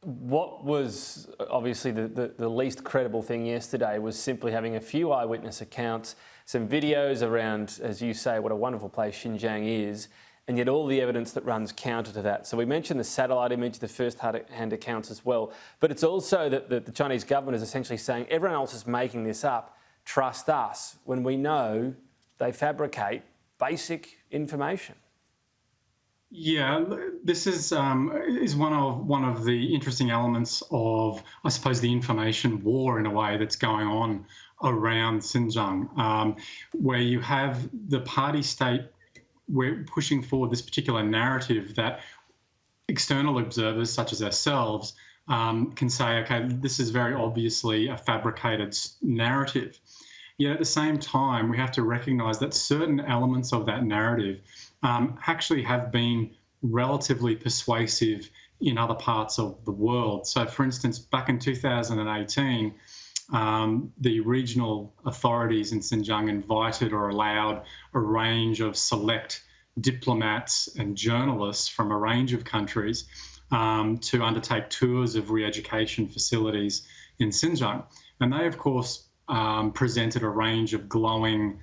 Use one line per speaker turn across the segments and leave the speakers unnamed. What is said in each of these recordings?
What was obviously the least credible thing yesterday was simply having a few eyewitness accounts, some videos around, as you say, what a wonderful place Xinjiang is, and yet all the evidence that runs counter to that. So we mentioned the satellite image, the first-hand accounts as well, but it's also that the Chinese government is essentially saying everyone else is making this up, trust us, when we know they fabricate basic information.
Yeah, this is one of the interesting elements of, I suppose, the information war in a way that's going on around Xinjiang, where you have the party state we're pushing forward this particular narrative that external observers such as ourselves can say, okay, this is very obviously a fabricated narrative. Yet at the same time, we have to recognise that certain elements of that narrative actually have been relatively persuasive in other parts of the world. So, for instance, back in 2018, the regional authorities in Xinjiang invited or allowed a range of select diplomats and journalists from a range of countries to undertake tours of re-education facilities in Xinjiang. And they, of course, presented a range of glowing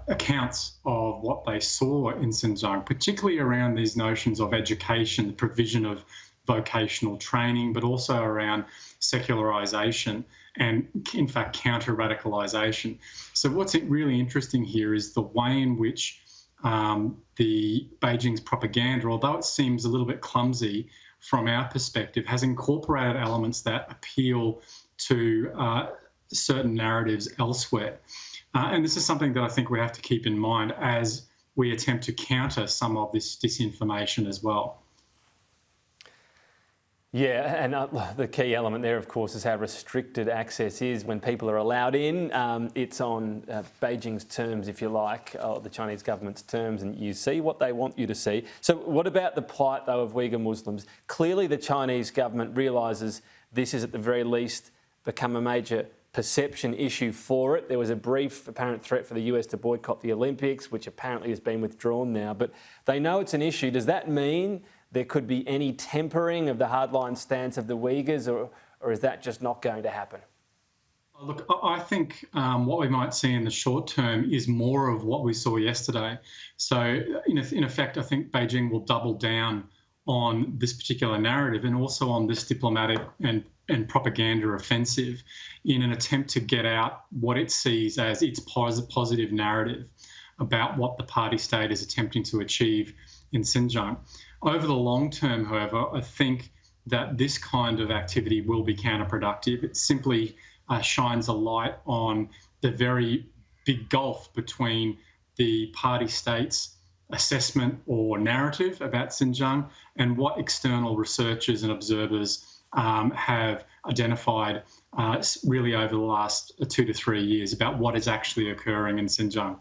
accounts of what they saw in Xinjiang, particularly around these notions of education, the provision of vocational training, but also around secularization and, in fact, counter-radicalization. So what's really interesting here is the way in which the Beijing's propaganda, although it seems a little bit clumsy from our perspective, has incorporated elements that appeal to certain narratives elsewhere. And this is something that I think we have to keep in mind as we attempt to counter some of this disinformation as well.
Yeah, and the key element there, of course, is how restricted access is when people are allowed in. It's on Beijing's terms, if you like, the Chinese government's terms, and you see what they want you to see. So what about the plight, though, of Uyghur Muslims? Clearly the Chinese government realises this is at the very least become a major perception issue for it. There was a brief apparent threat for the US to boycott the Olympics, which apparently has been withdrawn now, but they know it's an issue. Does that mean there could be any tempering of the hardline stance of the Uyghurs, or is that just not going to happen?
Look, I think what we might see in the short term is more of what we saw yesterday. So, in effect, I think Beijing will double down on this particular narrative and also on this diplomatic and propaganda offensive in an attempt to get out what it sees as its positive narrative about what the party state is attempting to achieve in Xinjiang. Over the long term, however, I think that this kind of activity will be counterproductive. It simply shines a light on the very big gulf between the party state's assessment or narrative about Xinjiang and what external researchers and observers have identified really over the last 2 to 3 years about what is actually occurring in Xinjiang.